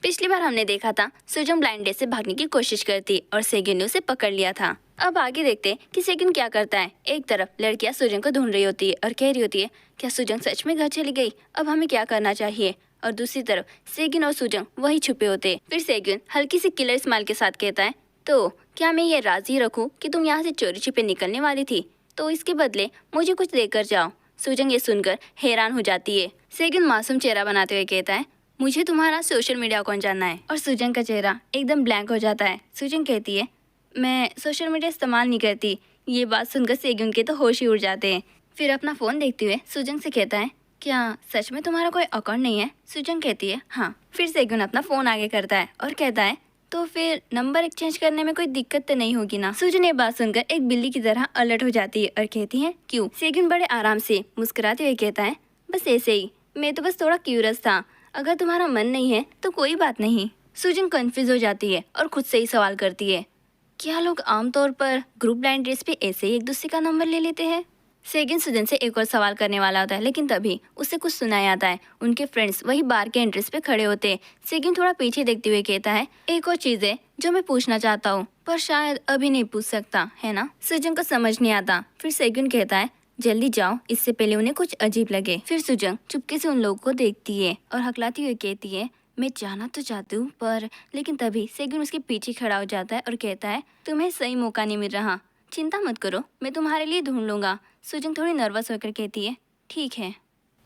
पिछली बार हमने देखा था सुजंग ब्लाइंड डेट से भागने की कोशिश करती और सेगिन ने उसे पकड़ लिया था। अब आगे देखते कि सेगिन क्या करता है। एक तरफ लड़कियां सुजंग को ढूंढ रही होती है और कह रही होती है क्या सुजंग सच में घर चली गई, अब हमें क्या करना चाहिए। और दूसरी तरफ सेगिन और सुजंग वही छुपे होते। फिर सेगिन हल्की सी किलर स्माइल के साथ कहता है तो क्या मैं ये राजी रखूं कि तुम यहाँ से चोरी छिपे निकलने वाली थी, तो इसके बदले मुझे कुछ देकर जाओ। सुजंग ये सुनकर हैरान हो जाती है। सेगिन मासूम चेहरा बनाते हुए कहता है मुझे तुम्हारा सोशल मीडिया अकाउंट जानना है। और सुजंग का चेहरा एकदम ब्लैंक हो जाता है। सुजंग कहती है मैं सोशल मीडिया इस्तेमाल नहीं करती। ये बात सुनकर सेगिन के तो होश ही उड़ जाते हैं। फिर अपना फ़ोन देखते हुए सुजंग से कहता है क्या सच में तुम्हारा कोई अकाउंट नहीं है। सुजंग कहती है हाँ। फिर सेगिन अपना फ़ोन आगे करता है और कहता है तो फिर नंबर एक्सचेंज करने में कोई दिक्कत तो नहीं होगी ना। सुजन ये बात सुनकर एक बिल्ली की तरह अलर्ट हो जाती है और कहती है क्यों। सेगिन बड़े आराम से मुस्कुराते हुए कहता है बस ऐसे ही, मैं तो बस थोड़ा क्यूरियस था, अगर तुम्हारा मन नहीं है तो कोई बात नहीं। सुजन कंफ्यूज हो जाती है और खुद से ही सवाल करती है क्या लोग आमतौर पर ग्रुप ब्लाइंड डेट्स पे ऐसे ही एक दूसरे का नंबर ले लेते हैं। सेगिन सुजन से एक और सवाल करने वाला होता है लेकिन तभी उसे कुछ सुनाया आता है। उनके फ्रेंड्स वही बार के एंट्रेंस पे खड़े होते हैं। सेगिन थोड़ा पीछे देखते हुए कहता है एक और चीज है जो मैं पूछना चाहता हूँ पर शायद अभी नहीं पूछ सकता है ना। सुजन को समझ नहीं आता। फिर सेगिन कहता है जल्दी जाओ, इससे पहले उन्हें कुछ अजीब लगे। फिर सुजन चुपके से उन लोगों को देखती है और हकलाती हुई कहती है मैं जाना तो चाहती हूँ पर। लेकिन तभी सेगिन उसके पीछे खड़ा हो जाता है और कहता है तुम्हें सही मौका नहीं मिल रहा, चिंता मत करो, मैं तुम्हारे लिए ढूंढ लूंगा। सुजन थोड़ी नर्वस होकर कहती है ठीक है।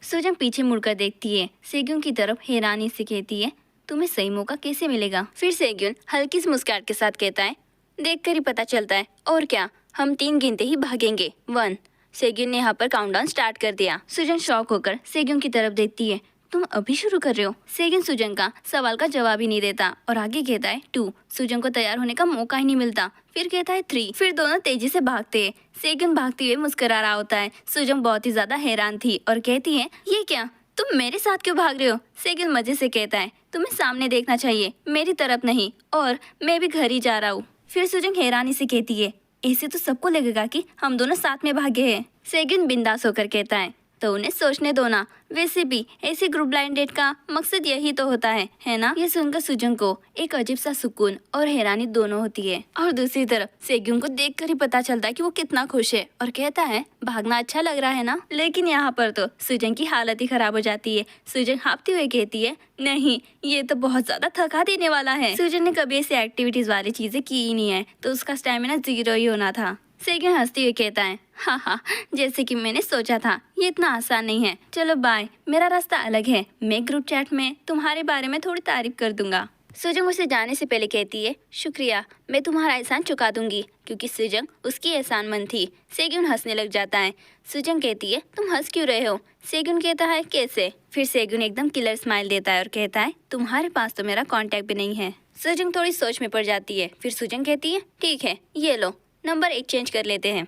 सुजन पीछे मुड़कर देखती है। सेगिन की तरफ हैरानी से कहती है तुम्हें सही मौका कैसे मिलेगा। फिर सेगिन हल्की सी मुस्कुराहट के साथ कहता है देखकर ही पता चलता है, और क्या, हम 3 गिनते ही भागेंगे। 1। सेगिन ने यहाँ पर काउंटडाउन स्टार्ट कर दिया। सुजन शॉक होकर सेगिन की तरफ देखती है तुम अभी शुरू कर रहे हो। सेगिन सुजन का सवाल का जवाब ही नहीं देता और आगे कहता है 2। सुजन को तैयार होने का मौका ही नहीं मिलता। फिर कहता है 3। फिर दोनों तेजी से भागते हैं। सेगिन भागते हुए मुस्कुरा रहा होता है। सुजन बहुत ही ज्यादा हैरान थी और कहती है ये क्या, तुम मेरे साथ क्यों भाग रहे हो। सेगिन मजे से कहता है तुम्हें सामने देखना चाहिए, मेरी तरफ नहीं, और मैं भी घर ही जा रहा हूँ। फिर सुजन हैरानी से कहती है ऐसे तो सबको लगेगा कि हम दोनों साथ में भागे हैं। सेगिन बिंदास होकर कहता है तो उन्हें सोचने दो ना, वैसे भी ऐसे ग्रुप ब्लाइंड डेट का मकसद यही तो होता है ना। ये सुनकर सुजन को एक अजीब सा सुकून और हैरानी दोनों होती है। और दूसरी तरफ सेगिन को देखकर ही पता चलता है कि वो कितना खुश है और कहता है भागना अच्छा लग रहा है ना। लेकिन यहाँ पर तो सुजन की हालत ही खराब हो जाती है। सुजन हाँफते हुए कहती है नहीं, ये तो बहुत ज्यादा थका देने वाला है। सुजन ने कभी ऐसी एक्टिविटीज वाली चीजें की ही नहीं है तो उसका स्टेमिना 0 ही होना था। सेगिन हंसते हुए कहता है हाँ, जैसे कि मैंने सोचा था, ये इतना आसान नहीं है। चलो बाय, मेरा रास्ता अलग है, मैं ग्रुप चैट में तुम्हारे बारे में थोड़ी तारीफ कर दूंगा। सुजन उसे जाने से पहले कहती है शुक्रिया, मैं तुम्हारा एहसान चुका दूंगी, क्योंकि सुजन उसकी एहसानमंद थी। सेगिन हंसने लग जाता है। सुजन कहती है तुम हंस क्यों रहे हो। सेगिन कहता है कैसे। फिर सेगिन एकदम किलर स्माइल देता है और कहता है तुम्हारे पास तो मेरा कॉन्टैक्ट भी नहीं है। सुजन थोड़ी सोच में पड़ जाती है। फिर सुजन कहती है ठीक है, ये लो, नंबर एक्सचेंज कर लेते हैं।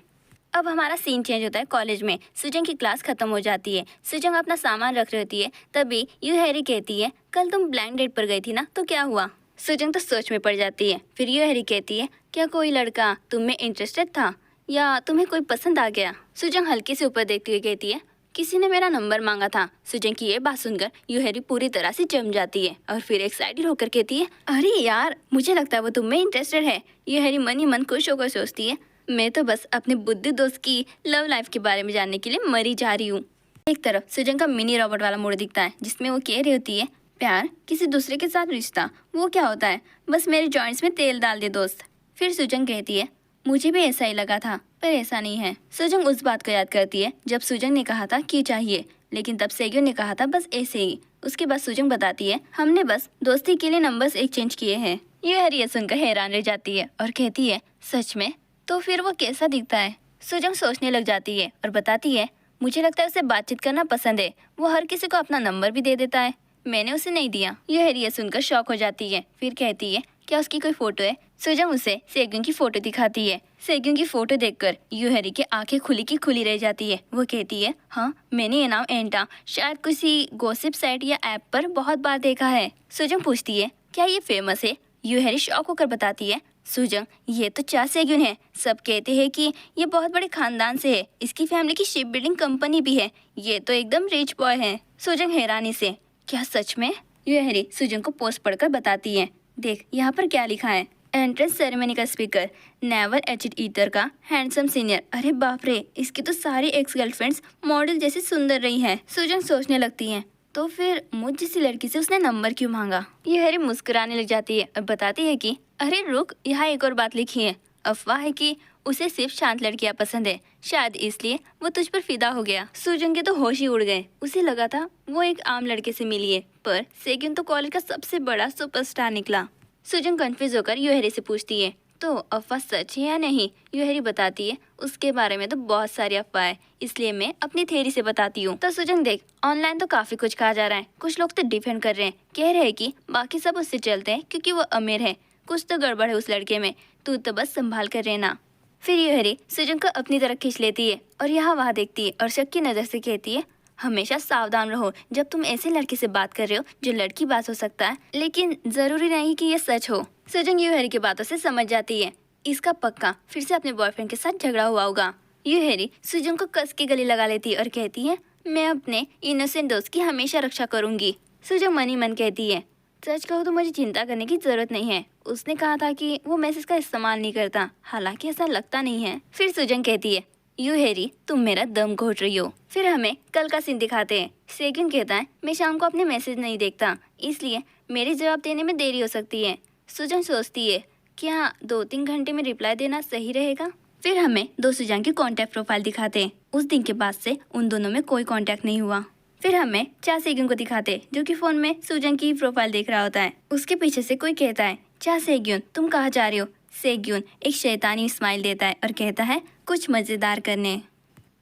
अब हमारा सीन चेंज होता है कॉलेज में। सुजन की क्लास खत्म हो जाती है। सुजन अपना सामान रख रही होती है। तभी यू हैरी कहती है कल तुम ब्लाइंड डेट पर गई थी ना, तो क्या हुआ। सुजन तो सोच में पड़ जाती है। फिर यू हैरी कहती है क्या कोई लड़का तुम में इंटरेस्टेड था या तुम्हें कोई पसंद आ गया। सुजन हल्के से ऊपर देखती हुई कहती है किसी ने मेरा नंबर मांगा था। सुजन की ये बात सुनकर यू हैरी पूरी तरह से जम जाती है और फिर एक्साइटेड होकर कहती है अरे यार, मुझे लगता है वो तुम में इंटरेस्टेड है। यू हैरी मन ही मन खुश होकर सोचती है मैं तो बस अपने बुद्धू दोस्त की लव लाइफ के बारे में जानने के लिए मरी जा रही हूँ। एक तरफ सुजन का मिनी रॉबर्ट वाला मोड़ दिखता है जिसमें वो कह रही होती है प्यार किसी दूसरे के साथ रिश्ता, वो क्या होता है, बस मेरे जॉइंट्स में तेल डाल दे दोस्त। फिर सुजन कहती है मुझे भी ऐसा ही लगा था पर ऐसा नहीं है। सुजन उस बात को याद करती है जब सुजन ने कहा था कि चाहिए, लेकिन तब सेगिन ने कहा था बस ऐसे ही। उसके बाद सुजन बताती है हमने बस दोस्ती के लिए नंबर्स एक्सचेंज किए हैं। ये हरिया सुनकर हैरान रह जाती है और कहती है सच में, तो फिर वो कैसा दिखता है। सुजन सोचने लग जाती है और बताती है मुझे लगता है उसे बातचीत करना पसंद है, वो हर किसी को अपना नंबर भी दे देता है, मैंने उसे नहीं दिया। यह हैरिया सुनकर शॉक हो जाती है। फिर कहती है क्या उसकी कोई फोटो है। सुजन उसे सेगिन की फोटो दिखाती है। सेगिन की फोटो देखकर यू हैरी की आंखें खुली की खुली रह जाती है। वो कहती है हाँ, मैंने ये नाम एंटा शायद किसी गॉसिप साइट या ऐप पर बहुत बार देखा है। सुजन पूछती है क्या ये फेमस है। यू हैरी शॉक होकर बताती है सुजन ये तो चा सेगिन है, सब कहते हैं कि ये बहुत बड़े खानदान से है, इसकी फैमिली की शिप बिल्डिंग कंपनी भी है, ये तो एकदम रिच बॉय है। सुजन हैरानी से क्या सच में। यूएरी सुजन को पोस्ट पढ़कर बताती है, देख यहाँ पर क्या लिखा है। एंट्रेंस सेरेमनी का स्पीकर, नेवल एचिड ईटर का हैंडसम सीनियर। अरे बाप रे, इसकी तो सारी एक्स गर्लफ्रेंड्स मॉडल जैसी सुंदर रही हैं। सुजन सोचने लगती है, तो फिर मुझ जैसी लड़की से उसने नंबर क्यों मांगा। यूएरी मुस्कुराने लग जाती है और बताती है कि अरे रुक, यहाँ एक और बात लिखी है। अफवाह है कि उसे सिर्फ शांत लड़कियां पसंद है, शायद इसलिए वो तुझ पर फिदा हो गया। सुजन के तो होश ही उड़ गए। उसे लगा था वो एक आम लड़के से मिली है, पर सेगिन तो कॉलेज का सबसे बड़ा सुपरस्टार निकला। सुजन कंफ्यूज होकर यूएरी से पूछती है, तो अफवाह सच है या नहीं। यूएरी बताती है, उसके बारे में तो बहुत सारी अफवाह है, इसलिए मैं अपनी थ्योरी से बताती हूँ। तो सुजन देख, ऑनलाइन तो काफी कुछ कहा जा रहा है। कुछ लोग तो डिफेंड कर रहे हैं, कह रहे हैं कि बाकी सब उससे चलते हैं क्योंकि वो अमीर है। कुछ तो गड़बड़ है उस लड़के में, तू तो बस संभाल कर रहना। फिर यूएरी सुजन को अपनी तरफ खींच लेती है और यहाँ वहाँ देखती है और शक की नजर से कहती है, हमेशा सावधान रहो जब तुम ऐसे लड़के से बात कर रहे हो जो लड़की बात हो सकता है, लेकिन जरूरी नहीं कि ये सच हो। सुजन यूएरी की बातों से समझ जाती है, इसका पक्का फिर से अपने बॉयफ्रेंड के साथ झगड़ा हुआ होगा। यूएरी सुजन को कस के गले लगा लेती है और कहती है, मैं अपने इनोसेंट दोस्त की हमेशा रक्षा करूंगी। सुजन मन ही मन कहती है, सच कहो तो मुझे चिंता करने की जरूरत नहीं है। उसने कहा था कि वो मैसेज का इस्तेमाल नहीं करता, हालांकि ऐसा लगता नहीं है। फिर सुजन कहती है, यूएरी तुम मेरा दम घोट रही हो। फिर हमें कल का सीन दिखाते हैं। सेगिन कहता है, मैं शाम को अपने मैसेज नहीं देखता, इसलिए मेरे जवाब देने में देरी हो सकती है। सुजन सोचती है, क्या 2-3 घंटे में रिप्लाई देना सही रहेगा। फिर हमें दो सुजन की कॉन्टेक्ट प्रोफाइल दिखाते हैं। उस दिन के बाद से उन दोनों में कोई कॉन्टेक्ट नहीं हुआ। फिर हमें चा सेग्यून को दिखाते, जो कि फोन में सुजन की प्रोफाइल देख रहा होता है। उसके पीछे से कोई कहता है, चा सेग्यून तुम कहाँ जा रहे हो। सेग्यून एक शैतानी स्माइल देता है और कहता है, कुछ मजेदार करने।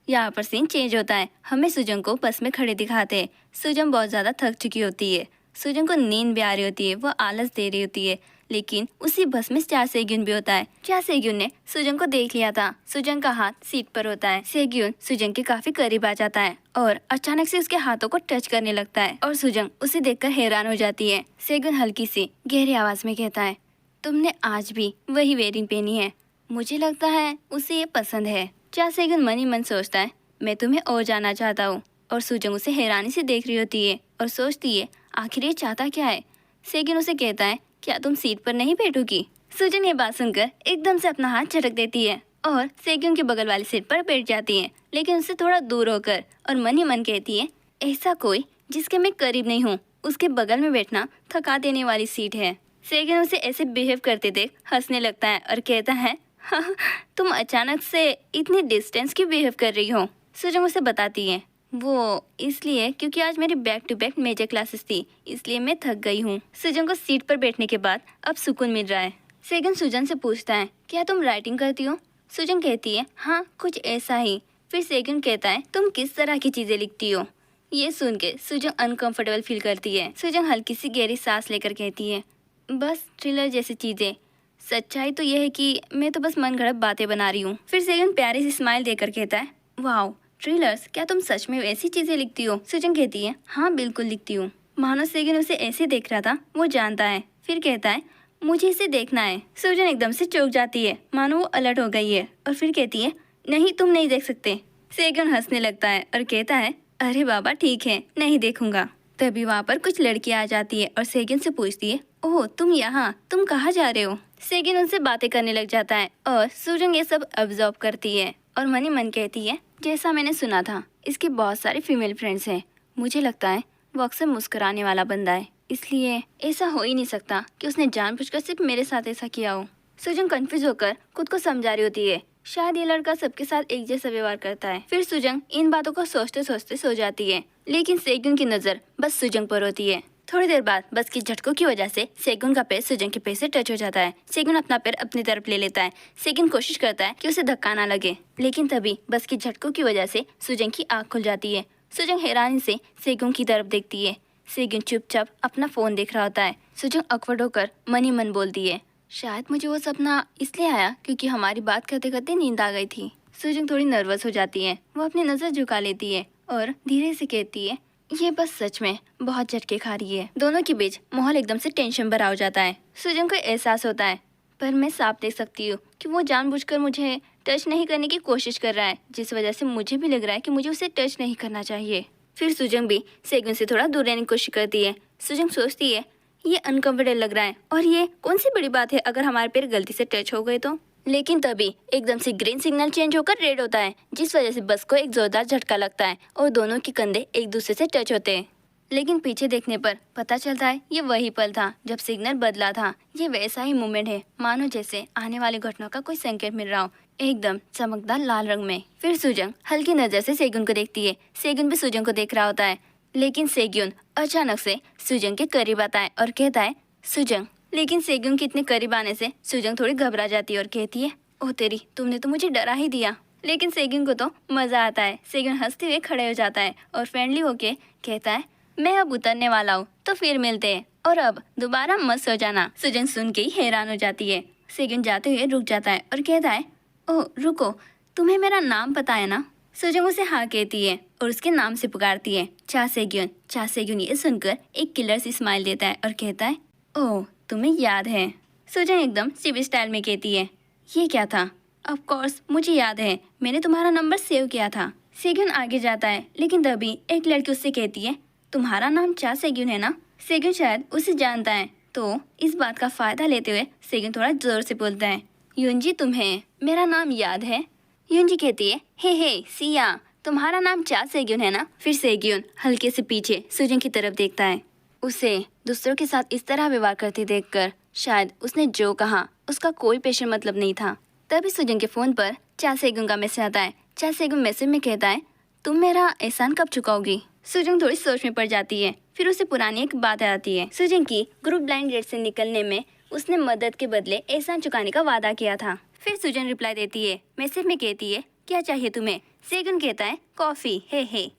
यहाँ पर सीन चेंज होता है। हमें सुजन को बस में खड़े दिखाते हैं। सुजन बहुत ज्यादा थक चुकी होती है। सुजन को नींद भी आ रही होती है, वो आलस दे रही होती है, लेकिन उसी बस में चा सेग्यून भी होता है। चा सेग्यून ने सुजन को देख लिया था। सुजन का हाथ सीट पर होता है। सेग्यून सुजन के काफी करीब आ जाता है और अचानक से उसके हाथों को टच करने लगता है और सुजन उसे देखकर हैरान हो जाती है। सेग्यून हल्की सी गहरी आवाज में कहता है, तुमने आज भी वही वेयरिंग पहनी है, मुझे लगता है उसे ये पसंद है। चा सेग्यून मन ही मन सोचता है, मैं तुम्हें और जानना चाहता हूँ। और सुजन उसे हैरानी से देख रही होती है और सोचती है, आखिर ये चाहता क्या है। सेग्यून उसे कहता है, क्या तुम सीट पर नहीं बैठोगी। सुजन ये बात सुनकर एकदम से अपना हाथ झटक देती है और सेग्यून के बगल वाली सीट पर बैठ जाती है, लेकिन उससे थोड़ा दूर होकर, और मन ही मन कहती है, ऐसा कोई जिसके मैं करीब नहीं हूँ, उसके बगल में बैठना थका देने वाली सीट है। सेग्यून उसे ऐसे बिहेव करते देख हंसने लगता है और कहता है, हाँ, तुम अचानक से इतनी डिस्टेंस क्यों बिहेव कर रही हो। सुजन उसे बताती है, वो इसलिए क्योंकि आज मेरी back to back major classes थी, इसलिए मैं थक गई हूँ। सुजन को सीट पर बैठने के बाद अब सुकून मिल रहा है। सेगन सुजन से पूछता है, क्या तुम राइटिंग करती हो। सुजन कहती है, हाँ कुछ ऐसा ही। फिर सेगन कहता है, तुम किस तरह की चीजें लिखती हो। ये सुन के सुजन अनकंफर्टेबल फील करती है। सुजन हल्की सी गहरी सांस लेकर कहती है, बस थ्रिलर जैसी चीजें। सच्चाई तो यह है कि मैं तो बस मन गढ़ंत बातें बना रही हूँ। फिर सेगन प्यारी सी स्माइल देकर कहता है, वाओ थ्रिलर्स, क्या तुम सच में वैसी चीजें लिखती हो। सुजन कहती है, हाँ बिल्कुल लिखती हूँ। मानो सेगन उसे ऐसे देख रहा था, वो जानता है। फिर कहता है, मुझे इसे देखना है। सुजन एकदम से चौंक जाती है, मानो वो अलर्ट हो गई है, और फिर कहती है, नहीं तुम नहीं देख सकते। सेगन हंसने लगता है और कहता है, अरे बाबा ठीक है, नहीं देखूंगा। तभी वहाँ पर कुछ लड़कियाँ आ जाती है और सेगन से पूछती है, ओह तुम यहाँ, तुम कहाँ जा रहे हो। सेगन उनसे बातें करने लग जाता है और सुजन ये सब ऑब्जर्व करती है और मन ही मन कहती है, जैसा मैंने सुना था इसके बहुत सारे फीमेल फ्रेंड्स हैं। मुझे लगता है वो अक्सर मुस्कुराने वाला बंदा है, इसलिए ऐसा हो ही नहीं सकता कि उसने जानबूझकर सिर्फ मेरे साथ ऐसा किया हो। सुजन कंफ्यूज होकर खुद को समझा रही होती है, शायद ये लड़का सबके साथ एक जैसा व्यवहार करता है। फिर सुजन इन बातों को सोचते सोचते सो जाती है, लेकिन सेगुन की नजर बस सुजन पर होती है। थोड़ी देर बाद बस की झटकों की वजह से सेगुन का पैर सुजन के पैर से टच हो जाता है। सेगुन अपना पैर अपनी तरफ ले लेता है। सेगुन कोशिश करता है कि उसे धक्का ना लगे, लेकिन तभी बस की झटकों की वजह से सुजन की आंख खुल जाती है। सुजन हैरानी से सेगुन की तरफ देखती है। सेगुन चुपचाप अपना फोन देख रहा होता है। सुजन अकवर्ड होकर मन ही मन बोलती है, शायद मुझे वो सपना इसलिए आया क्योंकि हमारी बात करते करते नींद आ गई थी। सुजन थोड़ी नर्वस हो जाती है। वो अपनी नजर झुका लेती है और धीरे से कहती है, ये बस सच में बहुत झटके खा रही है। दोनों के बीच माहौल एकदम से टेंशन भरा हो जाता है। सुजन को एहसास होता है, पर मैं साफ देख सकती हूँ कि वो जानबूझकर मुझे टच नहीं करने की कोशिश कर रहा है, जिस वजह से मुझे भी लग रहा है कि मुझे उसे टच नहीं करना चाहिए। फिर सुजन भी सेगुन से थोड़ा दूर रहने की कोशिश करती है, सुजंग सोचती है ये अनकंफर्टेबल लग रहा है और ये कौन सी बड़ी बात है अगर हमारे पैर गलती से टच हो गए तो। लेकिन तभी एकदम से ग्रीन सिग्नल चेंज होकर रेड होता है, जिस वजह से बस को एक जोरदार झटका लगता है और दोनों के कंधे एक दूसरे से टच होते हैं। लेकिन पीछे देखने पर पता चलता है ये वही पल था जब सिग्नल बदला था। ये वैसा ही मोमेंट है मानो जैसे आने वाली घटना का कोई संकेत मिल रहा हो, एकदम चमकदार लाल रंग में। फिर सुजंग हल्की नजर से सेगुन को देखती है। सेगुन भी सुजंग को देख रहा होता है, लेकिन सेगुन अचानक से सुजंग के करीब आता है और कहता है सुजंग। लेकिन सेगुन के इतने करीब आने से सुजंग थोड़ी घबरा जाती है और कहती है ओह तेरी, तुमने तो मुझे डरा ही दिया। लेकिन सेगुन को तो मजा आता है। सेगुन हंसते हुए खड़े हो जाता है और फ्रेंडली होके कहता है मैं अब उतरने वाला हूँ तो फिर मिलते हैं और अब दोबारा मत सो जाना। सुजंग सुन के ही हैरान हो जाती है। सेगुन जाते हुए रुक जाता है और कहता है ओह रुको, तुम्हें मेरा नाम पता है ना। सुजंग उसे हाँ कहती है और उसके नाम से पुकारती है चा सेगुन। चा सेगुन ये सुनकर एक किलर सी स्माइल देता है और कहता है ओह तुम्हें याद है। सुजंग एकदम सिवी स्टाइल में कहती है ये क्या था। ऑफ कोर्स मुझे याद है, मैंने तुम्हारा नंबर सेव किया था। सेगुन आगे जाता है, लेकिन तभी एक लड़की उससे कहती है तुम्हारा नाम चा सेगुन है ना। सेगुन शायद उसे जानता है, तो इस बात का फायदा लेते हुए सेगुन थोड़ा जोर से बोलता है युनजी तुम्हें मेरा नाम याद है। युनजी कहती है हे सिया, तुम्हारा नाम चा सेगुन है ना। फिर सेगुन हल्के से पीछे सुजंग की तरफ देखता है। उसे दूसरों के साथ इस तरह व्यवहार करते देखकर शायद उसने जो कहा उसका कोई पेशेंट मतलब नहीं था। तभी सुजंग के फोन पर चा सेगुन का मैसेज आता है। चा सेगुन मैसेज में कहता है तुम मेरा एहसान कब चुकाओगी। सुजंग थोड़ी सोच में पड़ जाती है। फिर उसे पुरानी एक बात आती है। सुजंग की ग्रुप ब्लाइंड डेट से निकलने में उसने मदद के बदले एहसान चुकाने का वादा किया था। फिर सुजंग रिप्लाई देती है, मैसेज में कहती है क्या चाहिए तुम्हें। सेगुन कहता है कॉफी हे।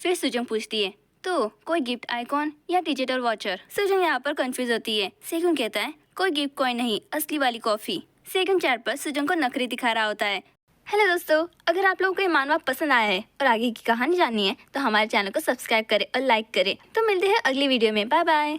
फिर सुजंग पूछती है तो कोई गिफ्ट आइकॉन या डिजिटल वॉचर। सुजंग यहाँ पर कंफ्यूज होती है। सेगुन कहता है कोई गिफ्ट कॉइन नहीं, असली वाली कॉफी। सेगुन चैट पर सुजंग को नखरे दिखा रहा होता है। हेलो दोस्तों, अगर आप लोगों को ये मानवा पसंद आया है और आगे की कहानी जाननी है तो हमारे चैनल को सब्सक्राइब करें और लाइक करें। तो मिलते हैं अगली वीडियो में। Bye bye.